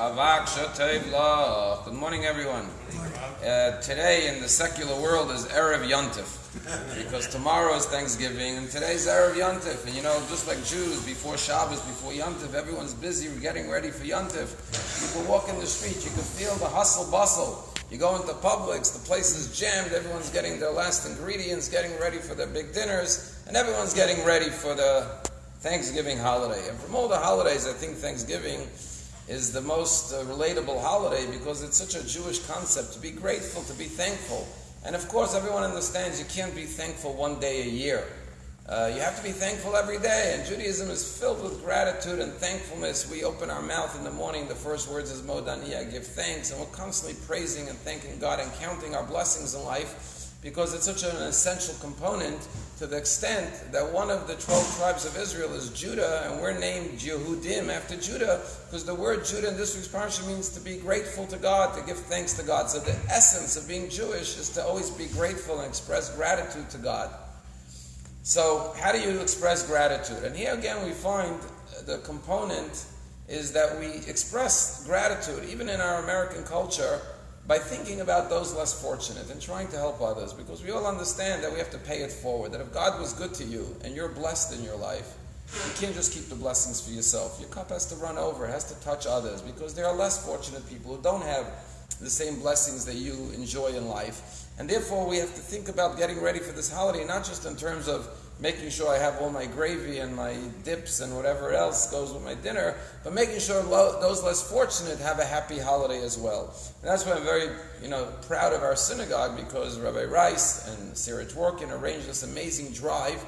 Good morning, everyone. Today in the secular world is Erev Yontif, because tomorrow is Thanksgiving and today's Erev Yontif. And just like Jews, before Shabbos, before Yontif, everyone's busy getting ready for Yontif. You can walk in the street, you can feel the hustle bustle. You go into Publix, the place is jammed, everyone's getting their last ingredients, getting ready for their big dinners, and everyone's getting ready for the Thanksgiving holiday. And from all the holidays, I think Thanksgiving is the most relatable holiday because it's such a Jewish concept to be grateful, to be thankful. And of course, everyone understands you can't be thankful one day a year. You have to be thankful every day, and Judaism is filled with gratitude and thankfulness. We open our mouth in the morning, the first words is Modani, I give thanks, and we're constantly praising and thanking God and counting our blessings in life because it's such an essential component to the extent that one of the 12 tribes of Israel is Judah, and we're named Yehudim after Judah because the word Judah in this week's parsha means to be grateful to God, to give thanks to God. So the essence of being Jewish is to always be grateful and express gratitude to God. So how do you express gratitude? And here again we find the component is that we express gratitude, even in our American culture, by thinking about those less fortunate and trying to help others, because we all understand that we have to pay it forward, that if God was good to you and you're blessed in your life, you can't just keep the blessings for yourself. Your cup has to run over, it has to touch others, because there are less fortunate people who don't have the same blessings that you enjoy in life. And therefore we have to think about getting ready for this holiday, not just in terms of making sure I have all my gravy and my dips and whatever else goes with my dinner, but making sure those less fortunate have a happy holiday as well. And that's why I'm very proud of our synagogue, because Rabbi Rice and Sarah Dworkin arranged this amazing drive.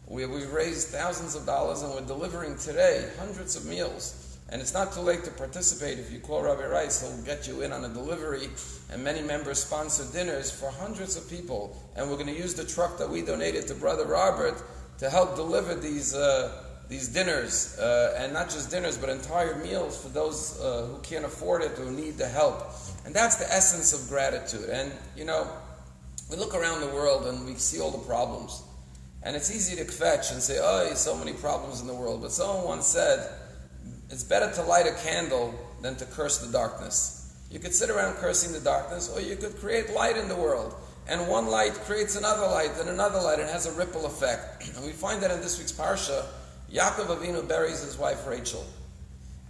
We've raised thousands of dollars and we're delivering today hundreds of meals. And it's not too late to participate. If you call Rabbi Rice, he'll get you in on a delivery. And many members sponsor dinners for hundreds of people. And we're going to use the truck that we donated to Brother Robert to help deliver these dinners. And not just dinners, but entire meals for those who can't afford it, who need the help. And that's the essence of gratitude. And, we look around the world and we see all the problems. And it's easy to kvetch and say, oh, there's so many problems in the world. But someone once said, it's better to light a candle than to curse the darkness. You could sit around cursing the darkness, or you could create light in the world. And one light creates another light, and another light, and it has a ripple effect. And we find that in this week's parsha, Yaakov Avinu buries his wife Rachel.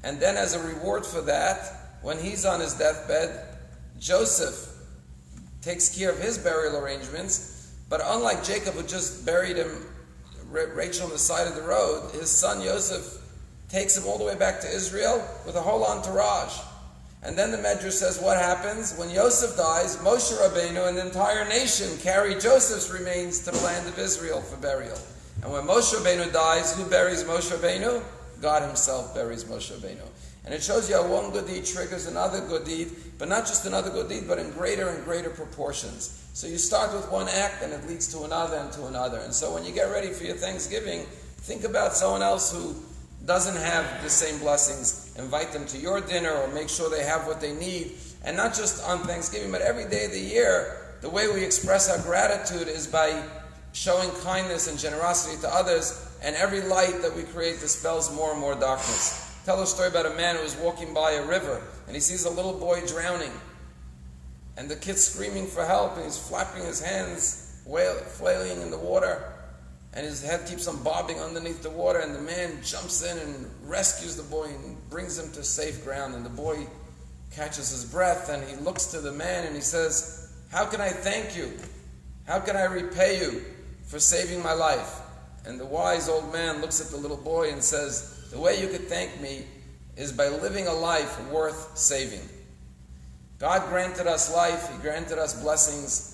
And then as a reward for that, when he's on his deathbed, Joseph takes care of his burial arrangements. But unlike Jacob, who just buried Rachel on the side of the road, his son Joseph takes him all the way back to Israel with a whole entourage. And then the Medrash says what happens? When Yosef dies, Moshe Rabbeinu and the entire nation carry Joseph's remains to the land of Israel for burial. And when Moshe Rabbeinu dies, who buries Moshe Rabbeinu? God himself buries Moshe Rabbeinu. And it shows you how one good deed triggers another good deed, but not just another good deed, but in greater and greater proportions. So you start with one act and it leads to another and to another. And so when you get ready for your Thanksgiving, think about someone else who doesn't have the same blessings. Invite them to your dinner or make sure they have what they need. And not just on Thanksgiving, but every day of the year, the way we express our gratitude is by showing kindness and generosity to others, and every light that we create dispels more and more darkness. Tell a story about a man who was walking by a river, and he sees a little boy drowning. And the kid's screaming for help, and he's flapping his hands, flailing in the water. And his head keeps on bobbing underneath the water, and the man jumps in and rescues the boy and brings him to safe ground. And the boy catches his breath, and he looks to the man and he says, how can I thank you? How can I repay you for saving my life? And the wise old man looks at the little boy and says, the way you could thank me is by living a life worth saving. God granted us life, He granted us blessings.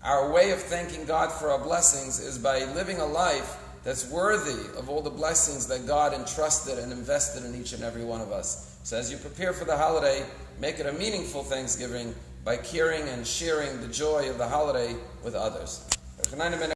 Our way of thanking God for our blessings is by living a life that's worthy of all the blessings that God entrusted and invested in each and every one of us. So as you prepare for the holiday, make it a meaningful Thanksgiving by caring and sharing the joy of the holiday with others.